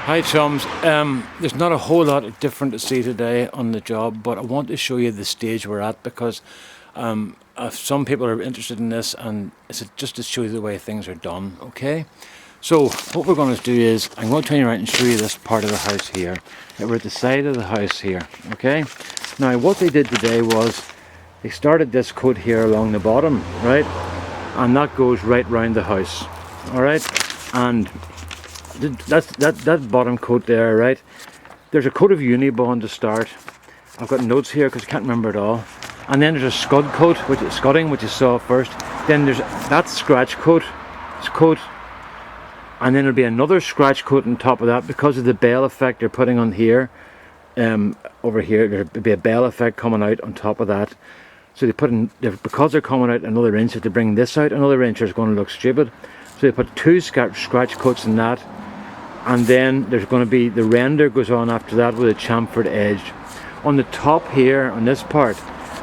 Hi chums, there's not a whole lot different to see today on the job, but I want to show you the stage we're at because some people are interested in this, and it's just to show you the way things are done, okay? So what we're going to do is, I'm going to turn you around and show you this part of the house here. We're at the side of the house here, okay? Now what they did today was, they started this coat here along the bottom, right? And that goes right round the house, alright? And that bottom coat there, right? There's a coat of Unibond to start. I've got notes here because I can't remember it all. And then there's a scud coat, which is scudding, which you saw first. Then there's that scratch coat, and then there'll be another scratch coat on top of that because of the bell effect they're putting on here. Over here, there'll be a bell effect coming out on top of that. So they put in, because they're coming out another inch, if they bring this out another inch, it's going to look stupid. So they put two scratch coats in that. And then there's going to be, the render goes on after that with a chamfered edge. On the top here, on this part,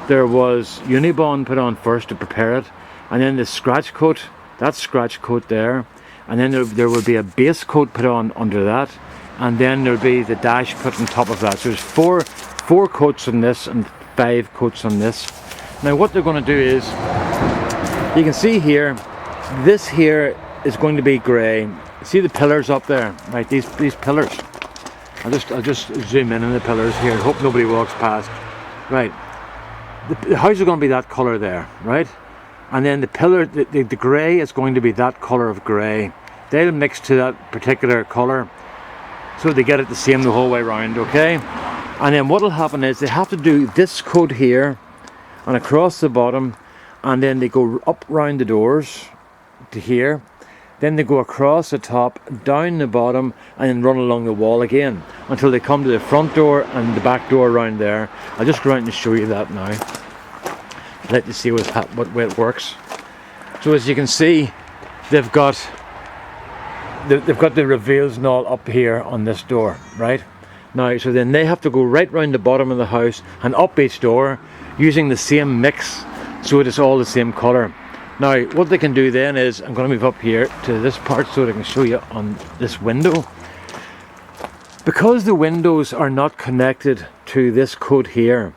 there was Unibond put on first to prepare it, and then the scratch coat, that scratch coat there, and then there will be a base coat put on under that, and then there'll be the dash put on top of that. So there's four coats on this and 5 coats on this. Now what they're going to do is, you can see here, this here is going to be grey. See the pillars up there, right? These pillars. I'll just zoom in on the pillars here. Hope nobody walks past. Right. The house is going to be that colour there, right? And then the pillar, the grey is going to be that colour of grey. They'll mix to that particular colour, so they get it the same the whole way around, okay? And then what will happen is they have to do this coat here and across the bottom, and then they go up round the doors to here. Then they go across the top, down the bottom, and then run along the wall again until they come to the front door and the back door around there. I'll just go around and show you that now. Let you see what way it works. So as you can see, they've got the reveals and all up here on this door, right? Now, so then they have to go right round the bottom of the house and up each door using the same mix, so it is all the same colour. Now, what they can do then is, I'm going to move up here to this part so that I can show you on this window. Because the windows are not connected to this coat here,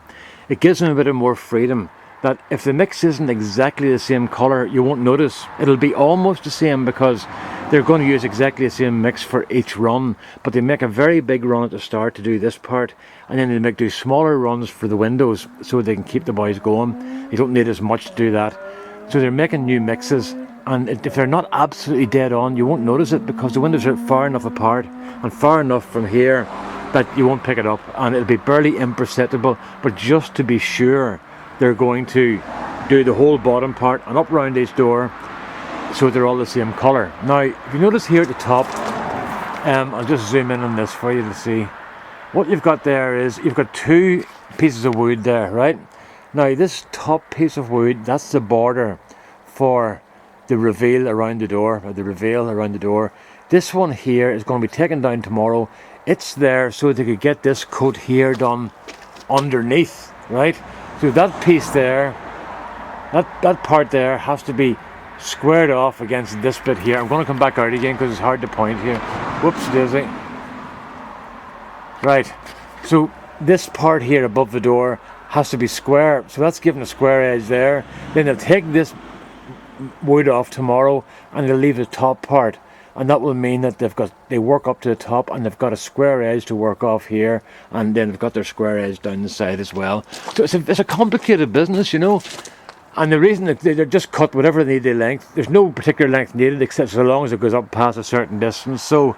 it gives them a bit of more freedom. That if the mix isn't exactly the same colour, you won't notice. It'll be almost the same because they're going to use exactly the same mix for each run. But they make a very big run at the start to do this part, and then they do smaller runs for the windows so they can keep the boys going. You don't need as much to do that. So they're making new mixes, and if they're not absolutely dead on, you won't notice it because the windows are far enough apart and far enough from here that you won't pick it up, and it'll be barely imperceptible. But just to be sure, they're going to do the whole bottom part and up round each door so they're all the same colour. Now, if you notice here at the top, I'll just zoom in on this for you to see. What you've got there is, you've got 2 pieces of wood there, right? Now this top piece of wood, that's the border for the reveal around the door, or the reveal around the door. This one here is going to be taken down tomorrow. It's there so they could get this coat here done underneath, right? So that piece there, that part there has to be squared off against this bit here. I'm going to come back out again because it's hard to point here. Whoops daisy. Right, so this part here above the door has to be square, so that's given a square edge there. Then they'll take this wood off tomorrow and they'll leave the top part, and that will mean that they work up to the top and they've got a square edge to work off here, and then they've got their square edge down the side as well. So it's a complicated business, you know. And the reason that they're just cut whatever they need the length. There's no particular length needed except so long as it goes up past a certain distance. So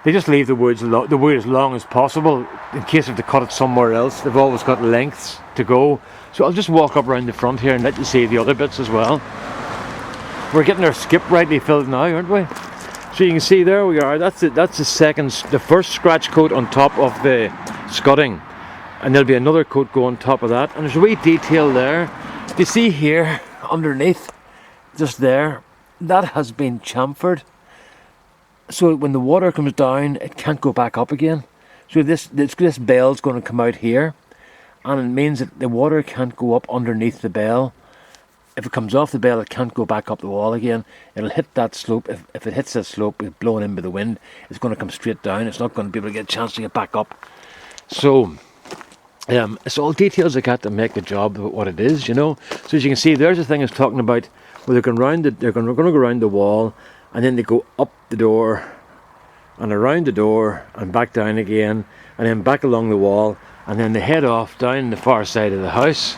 they just leave the wood as long as possible in case if they cut it somewhere else. They've always got lengths to go. So I'll just walk up around the front here and let you see the other bits as well. We're getting our skip rightly filled now, aren't we? So you can see there we are. That's the first scratch coat on top of the scudding, and there'll be another coat go on top of that. And there's a wee detail there. You see here underneath, just there, that has been chamfered. So when the water comes down, it can't go back up again. So this bell's going to come out here, and it means that the water can't go up underneath the bell. if it comes off the bell, it can't go back up the wall again. It'll hit that slope. If it hits that slope, it's blown in by the wind, it's going to come straight down. It's not going to be able to get a chance to get back up. So it's all details like that to make the job what it is, you know. So as you can see, there's the thing I was talking about, where they're going to go around the wall, and then they go up the door and around the door and back down again, and then back along the wall, and then they head off down the far side of the house.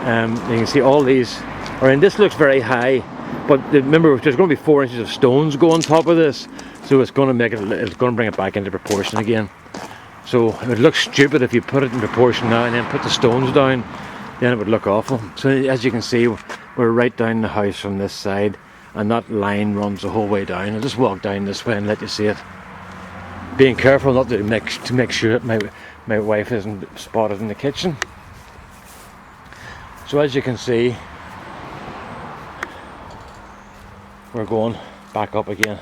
You can see all these and this looks very high, but remember there's going to be 4 inches of stones go on top of this, so it's going to bring it back into proportion again. So it would look stupid if you put it in proportion now and then put the stones down, then it would look awful. So as you can see, we're right down the house from this side, and that line runs the whole way down. I'll just walk down this way and let you see it, being careful not to make sure that my wife isn't spotted in the kitchen. So as you can see, we're going back up again,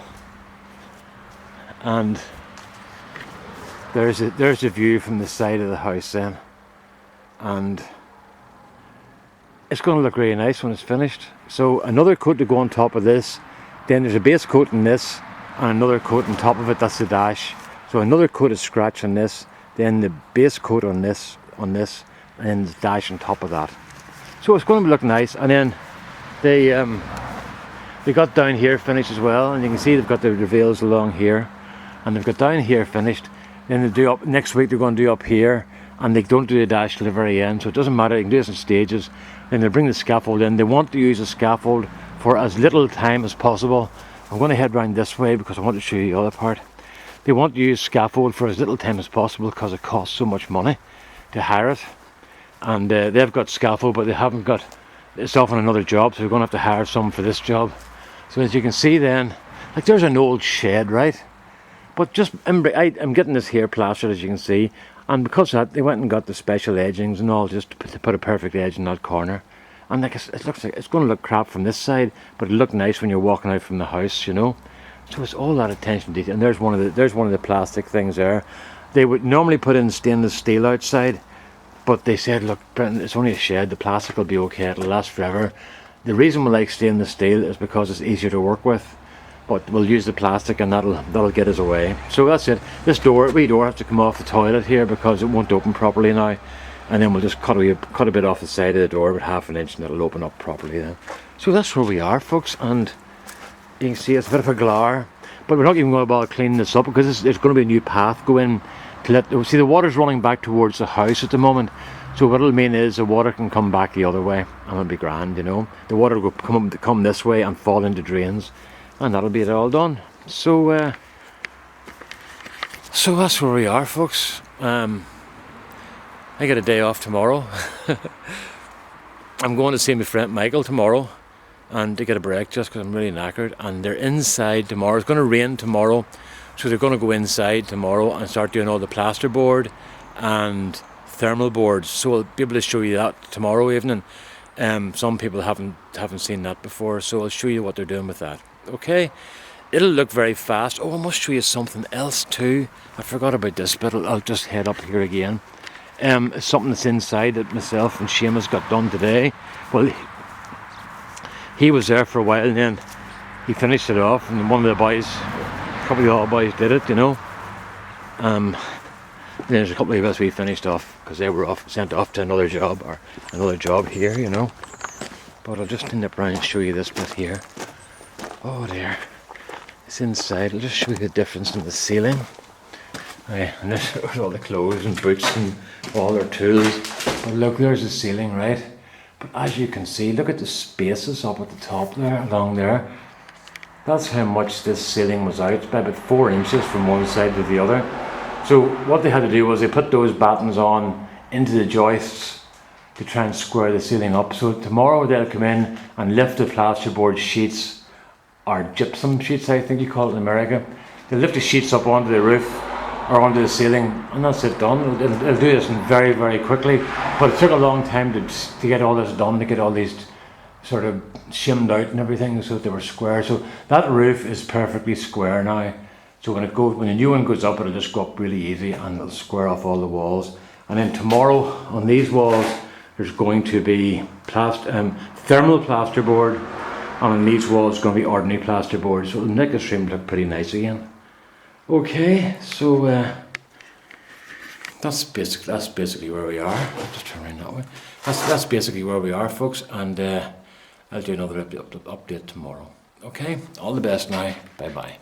and there's a view from the side of the house then, and it's going to look really nice when it's finished. So another coat to go on top of this, then there's a base coat in this and another coat on top of it, that's the dash. So another coat of scratch on this, then the base coat on this, and then the dash on top of that. So it's going to look nice. And then they got down here finished as well, and you can see they've got the reveals along here, and they've got down here finished. Then they do up next week, they're going to do up here, and they don't do the dash till the very end, so it doesn't matter, you can do this in stages. Then they bring the scaffold in. They want to use the scaffold for as little time as possible. I'm going to head round this way because I want to show you the other part. They want to use scaffold for as little time as possible because it costs so much money to hire it. And they've got scaffold, but they haven't got, it's off on another job, so we're going to have to hire some for this job. So as you can see then, like there's an old shed, right? But just, I'm getting this here plastered, as you can see, and because of that, they went and got the special edgings and all, just to put a perfect edge in that corner. And like it looks like it's going to look crap from this side, but it'll look nice when you're walking out from the house, you know. So it's all that attention to detail. And there's one of the plastic things there. They would normally put in stainless steel outside, but they said, look, Brenton, it's only a shed, the plastic will be okay, it'll last forever. The reason we like stainless steel is because it's easier to work with, but we'll use the plastic and that'll get us away. So that's it. This wee door has to come off the toilet here because it won't open properly now, and then we'll just cut a bit off the side of the door, about ½ an inch, and it'll open up properly then. So that's where we are, folks, and you can see it's a bit of a glare, but we're not even going to bother cleaning this up because there's going to be a new path going to see the water's running back towards the house at the moment. So what it'll mean is the water can come back the other way, and it'll be grand, you know. The water will come this way and fall into drains, and that'll be it all done. So so that's where we are, folks. I get a day off tomorrow. I'm going to see my friend Michael tomorrow, and to get a break just because I'm really knackered. And they're inside tomorrow. It's going to rain tomorrow, so they're going to go inside tomorrow and start doing all the plasterboard and thermal boards. So I'll be able to show you that tomorrow evening. Some people haven't seen that before, so I'll show you what they're doing with that. Okay, it'll look very fast. Oh, I must show you something else too. I forgot about this, but I'll just head up here again. Something that's inside that myself and Seamus got done today. Well, he was there for a while, and then he finished it off, and one of the boys, a couple of the other boys did it, you know. Then there's a couple of us we finished off because they were sent off to another job here, you know. But I'll just nip around and show you this bit here. Oh, there. It's inside. I'll just show you the difference in the ceiling. Right, and there's all the clothes and boots and all their tools. But look, there's the ceiling, right? But as you can see, look at the spaces up at the top there, along there. That's how much this ceiling was out. It's about 4 inches from one side to the other. So what they had to do was they put those battens on into the joists to try and square the ceiling up. So tomorrow they'll come in and lift the plasterboard sheets, or gypsum sheets I think you call it in America. They'll lift the sheets up onto the roof or onto the ceiling, and that's it done. It'll do this very, very quickly, but it took a long time to get all this done, to get all these sort of shimmed out and everything so that they were square. So that roof is perfectly square now. So when the new one goes up, it'll just go up really easy and it'll square off all the walls. And then tomorrow on these walls, there's going to be thermal plasterboard, and on these walls going to be ordinary plasterboard, so it'll make this room look pretty nice again. Okay, so that's basically where we are. I'll just turn around that way. That's basically where we are, folks, and I'll do another update tomorrow. Okay, all the best now. Bye bye.